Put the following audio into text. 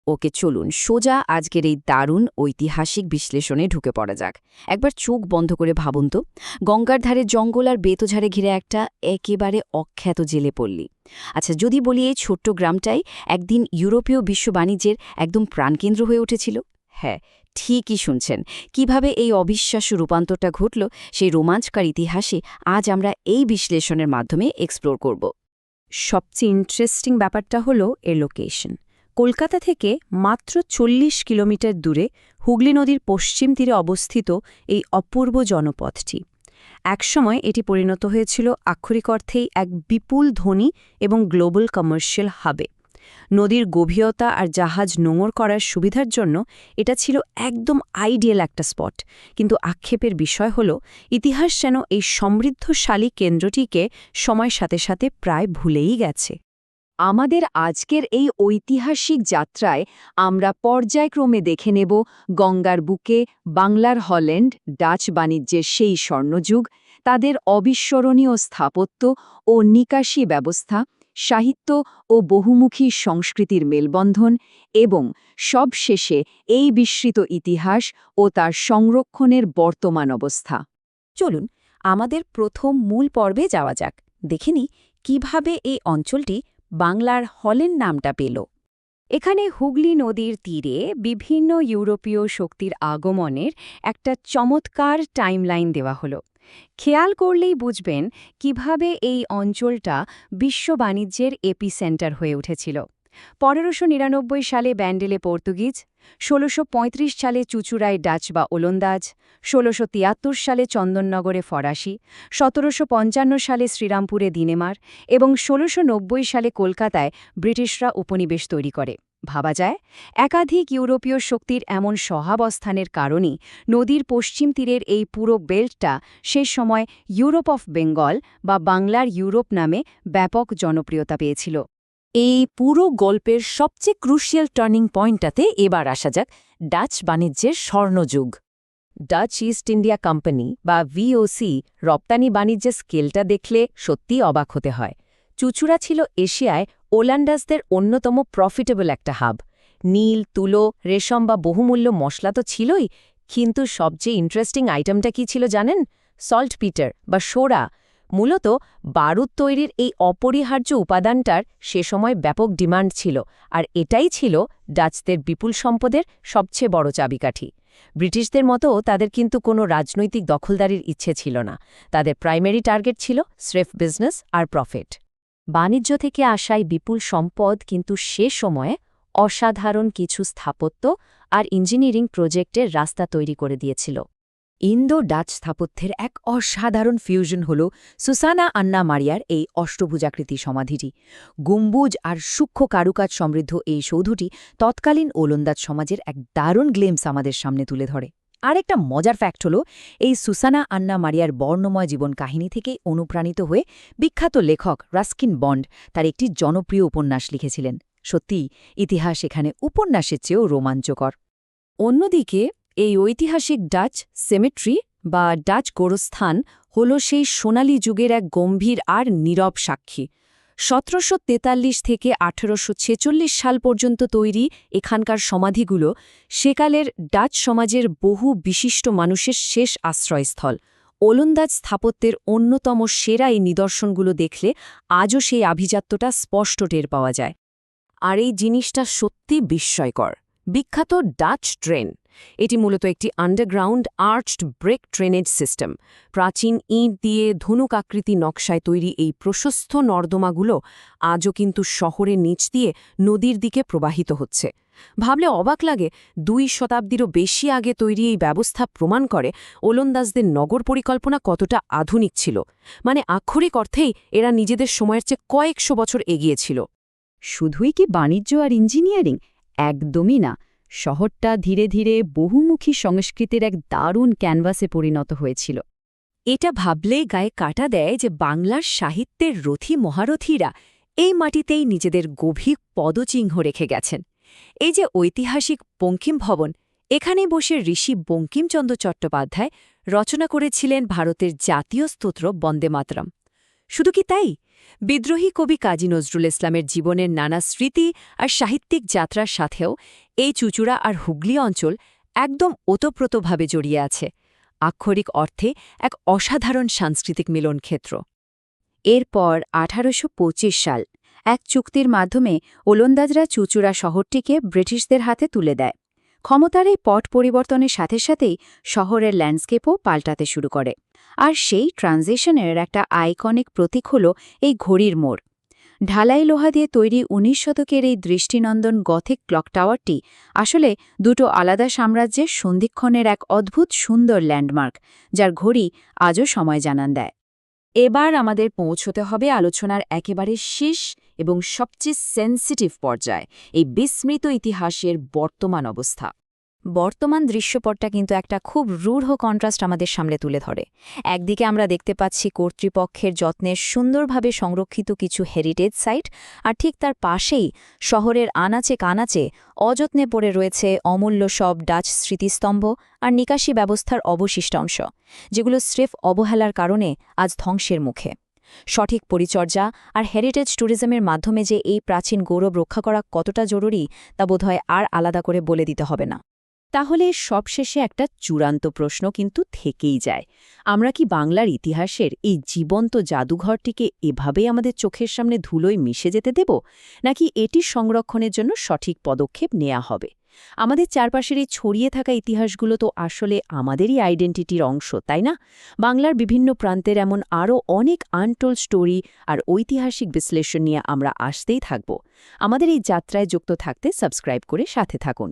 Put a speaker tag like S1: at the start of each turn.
S1: ওকে, চলুন সোজা আজকের এই দারুণ ঐতিহাসিক বিশ্লেষণে ঢুকে পড়া যাক। একবার চোখ বন্ধ করে ভাবুন তো, গঙ্গার ধারে জঙ্গল আর বেতঝাড়ে ঘিরে একটা একেবারে অখ্যাত জেলে পল্লী। আচ্ছা, যদি বলি এই ছোট্ট গ্রামটাই একদিন ইউরোপীয় বিশ্ব বাণিজ্যের একদম প্রাণকেন্দ্র হয়ে উঠেছিল। হ্যাঁ, ঠিকই শুনছেন। কিভাবে এই অবিশ্বাস্য রূপান্তরটা ঘটল, সেই রোমাঞ্চকর ইতিহাসে আজ আমরা এই বিশ্লেষণের মাধ্যমে এক্সপ্লোর করব।
S2: সবচেয়ে ইন্টারেস্টিং ব্যাপারটা হলো এর লোকেশন। কলকাতা থেকে মাত্র ৪০ কিলোমিটার দূরে হুগলি নদীর পশ্চিম তীরে অবস্থিত এই অপূর্ব জনপদটি। একসময় এটি পরিণত হয়েছিল আক্ষরিক অর্থেই এক বিপুল ধনী এবং গ্লোবাল কমার্শিয়াল হাবে। নদীর গভীরতা আর জাহাজ নোঙর করার সুবিধার জন্য এটা ছিল একদম আইডিয়াল একটা স্পট। কিন্তু আক্ষেপের বিষয় হল, ইতিহাস যেন এই সমৃদ্ধশালী কেন্দ্রটিকে সময়ের সাথে সাথে প্রায় ভুলেই গেছে।
S1: আমাদের আজকের এই ঐতিহাসিক যাত্রায় আমরা পর্যায়ক্রমে দেখে নেব গঙ্গার বুকে বাংলার হল্যান্ড ডাচ বাণিজ্যের সেই স্বর্ণযুগ, তাদের অবিস্মরণীয় স্থাপত্য ও নিকাশি ব্যবস্থা, সাহিত্য ও বহুমুখী সংস্কৃতির মেলবন্ধন এবং সবশেষে এই বিস্মৃত ইতিহাস ও তার সংরক্ষণের বর্তমান অবস্থা। চলুন আমাদের প্রথম মূল পর্বে যাওয়া যাক, দেখে কিভাবে এই অঞ্চলটি বাংলার হল্যান্ড নামটা পেল। এখানে হুগলি নদীর তীরে বিভিন্ন ইউরোপীয় শক্তির আগমনের একটা চমৎকার টাইমলাইন দেওয়া হলো। খেয়াল করলেই বুঝবেন কিভাবে এই অঞ্চলটা বিশ্ব বাণিজ্যের এপিসেন্টার হয়ে উঠেছিল। ১৫৯৯ সালে ব্যান্ডেলে পর্তুগিজ, ১৬৩৫ সালে চুচুড়ায় ডাচ বা ওলন্দাজ, ১৬৭৩ সালে চন্দননগরে ফরাসি, ১৭৫৫ সালে শ্রীরামপুরে দিনেমার এবং ১৬৯০ সালে কলকাতায় ব্রিটিশরা উপনিবেশ তৈরি করে। ভাবা যায়, একাধিক ইউরোপীয় শক্তির এমন সহাবস্থানের কারণেই নদীর পশ্চিম তীরের এই পুরো বেল্টটা সে সময় ইউরোপ অফ বেঙ্গল বা বাংলার ইউরোপ নামে ব্যাপক জনপ্রিয়তা পেয়েছিল। এই পুরো গল্পের সবচেয়ে ক্রুশিয়াল টার্নিং পয়েন্টটাতে এবার আসা যাক, ডাচ বাণিজ্যের স্বর্ণযুগ। ডাচ ইস্ট ইন্ডিয়া কোম্পানি বা ভিওসি রপ্তানি বাণিজ্যের স্কেলটা দেখলে সত্যিই অবাক হতে হয়। চুচুড়া ছিল এশিয়ায় ওল্যান্ডাসদের অন্যতম প্রফিটেবল একটা হাব। নীল, তুলো, রেশম বা বহুমূল্য মশলা তো ছিলই, কিন্তু সবচেয়ে ইন্টারেস্টিং আইটেমটা কি ছিল জানেন? সল্ট পিটার বা সোডা। মূলত বারুদ তৈরির এই অপরিহার্য উপাদানটার সে সময় ব্যাপক ডিমান্ড ছিল, আর এটাই ছিল ডাচদের বিপুল সম্পদের সবচেয়ে বড় চাবিকাঠি। ব্রিটিশদের মতো তাদের কিন্তু কোনো রাজনৈতিক দখলদারির ইচ্ছে ছিল না। তাদের প্রাইমারি টার্গেট ছিল স্রেফ বিজনেস আর প্রফিট। বাণিজ্য থেকে আসায় বিপুল সম্পদ কিন্তু সে সময়ে অসাধারণ কিছু স্থাপত্য আর ইঞ্জিনিয়ারিং প্রজেক্টের রাস্তা তৈরি করে দিয়েছিল। ইন্দো ডাচ স্থাপত্যের এক অসাধারণ ফিউশন হল সুসানা আন্না মারিয়ার এই অষ্টভুজাকৃতি সমাধিটি। গম্বুজ আর সূক্ষ্ম কারুকাজ সমৃদ্ধ এই সৌধটি তৎকালীন ওলন্দাজ সমাজের এক দারুণ গ্লেমস আমাদের সামনে তুলে ধরে। আর একটা মজার ফ্যাক্ট হল, এই সুসানা আন্না মারিয়ার বর্ণময় জীবন কাহিনী থেকেই অনুপ্রাণিত হয়ে বিখ্যাত লেখক রাস্কিন বন্ড তার একটি জনপ্রিয় উপন্যাস লিখেছিলেন। সত্যিই ইতিহাস এখানে উপন্যাসের চেয়েও রোমাঞ্চকর। অন্যদিকে এই ঐতিহাসিক ডাচ সেমেট্রি বা ডাচ গোরস্থান হল সেই সোনালী যুগের এক গম্ভীর আর নীরব সাক্ষী। ১৭৪৩ থেকে ১৮৪৬ সাল পর্যন্ত তৈরি এখানকার সমাধিগুলো সেকালের ডাচ সমাজের বহু বিশিষ্ট মানুষের শেষ আশ্রয়স্থল। ওলন্দাজ স্থাপত্যের অন্যতম সেরা এই নিদর্শনগুলো দেখলে আজও সেই আভিজাত্যটা স্পষ্ট টের পাওয়া যায়। আর এই জিনিসটা সত্যি বিস্ময়কর। বিখ্যাত ডাচ ট্রেন, এটি মূলত একটি আন্ডারগ্রাউন্ড আর্চড ব্রেক ট্রেনেজ সিস্টেম। প্রাচীন ইঁট দিয়ে ধনুক আকৃতি নকশায় তৈরি এই প্রশস্ত নর্দমাগুলো আজও কিন্তু শহরের নিচ দিয়ে নদীর দিকে প্রবাহিত হচ্ছে। ভাবলে অবাক লাগে, ২ শতাব্দীরও বেশি আগে তৈরি এই ব্যবস্থা প্রমাণ করে ওলন্দাজদের নগর পরিকল্পনা কতটা আধুনিক ছিল। মানে আক্ষরিক অর্থেই এরা নিজেদের সময়ের চেয়ে কয়েকশো বছর এগিয়ে ছিল। শুধুই কি বাণিজ্য আর ইঞ্জিনিয়ারিং? একদমই না। শহরটা ধীরে ধীরে বহুমুখী সংস্কৃতির এক দারুণ ক্যানভাসে পরিণত হয়েছিল। এটা ভাবলেই গায়ে কাটা দেয় যে বাংলার সাহিত্যের রথী মহারথীরা এই মাটিতেই নিজেদের গভীর পদচিহ্ন রেখে গেছেন। এই যে ঐতিহাসিক বঙ্কিম ভবন, এখানেই বসে ঋষি বঙ্কিমচন্দ্র চট্টোপাধ্যায় রচনা করেছিলেন ভারতের জাতীয় স্তোত্র বন্দে মাতরম। শুধু কি তাই,
S2: বিদ্রোহী কবি কাজী নজরুল ইসলামের জীবনের নানা স্মৃতি আর সাহিত্যিক যাত্রার সাথেও এই চুঁচুড়া আর হুগলি অঞ্চল একদম ওতপ্রোতভাবে জড়িয়ে আছে, আক্ষরিক অর্থে এক অসাধারণ সাংস্কৃতিক মিলনক্ষেত্র।
S1: এরপর 1825 সাল এক চুক্তির মাধ্যমে ওলন্দাজরা চুঁচুড়া শহরটিকে ব্রিটিশদের হাতে তুলে দেয়। ক্ষমতার এই পট পরিবর্তনের সাথে সাথেই শহরের ল্যান্ডস্কেপও পাল্টাতে শুরু করে। আর সেই ট্রানজিশনের একটা আইকনিক প্রতীক হল এই ঘড়ির মোড়। ঢালাই লোহা দিয়ে তৈরি 19 শতকের এই দৃষ্টিনন্দন গথিক ক্লক টাওয়ারটি আসলে দুটো আলাদা সাম্রাজ্যের সন্ধিক্ষণের এক অদ্ভুত সুন্দর ল্যান্ডমার্ক, যার ঘড়ি আজও সময় জানান দেয়।
S2: এবার আমাদের পৌঁছতে হবে আলোচনার একেবারে শেষ এবং সবচেয়ে সেন্সিটিভ পর্যায়ে, এই বিস্মৃত ইতিহাসের বর্তমান অবস্থা। বর্তমান দৃশ্যপটটা কিন্তু একটা খুব রূঢ় কন্ট্রাস্ট আমাদের সামনে তুলে ধরে। একদিকে আমরা দেখতে পাচ্ছি কর্তৃপক্ষের যত্নে সুন্দরভাবে সংরক্ষিত কিছু হেরিটেজ সাইট, আর ঠিক তার পাশেই শহরের আনাচে কানাচে অযত্নে পড়ে রয়েছে অমূল্য সব ডাচ স্মৃতিস্তম্ভ আর নিকাশি ব্যবস্থার অবশিষ্টাংশ, যেগুলো স্রেফ অবহেলার কারণে আজ ধ্বংসের মুখে। সঠিক পরিচর্যা আর হেরিটেজ ট্যুরিজমের মাধ্যমে যে এই প্রাচীন গৌরব রক্ষা করা কতটা জরুরি তা বোধহয় আর আলাদা করে বলে দিতে হবে না।
S1: তাহলে সবশেষে একটা চূড়ান্ত প্রশ্ন কিন্তু থেকেই যায়, আমরা কি বাংলার ইতিহাসের এই জীবন্ত জাদুঘরটিকে এভাবেই আমাদের চোখের সামনে ধুলোয় মিশে যেতে দেব, নাকি এটি সংরক্ষণের জন্য সঠিক পদক্ষেপ নেওয়া হবে? আমাদের চারপাশের এই ছড়িয়ে থাকা ইতিহাসগুলো তো আসলে আমাদেরই আইডেন্টিটির অংশ, তাই না? বাংলার বিভিন্ন প্রান্তের এমন আরও অনেক আনটোল্ড স্টোরি আর ঐতিহাসিক বিশ্লেষণ নিয়ে আমরা আসতেই থাকব। আমাদের এই যাত্রায় যুক্ত থাকতে সাবস্ক্রাইব করে সাথে থাকুন।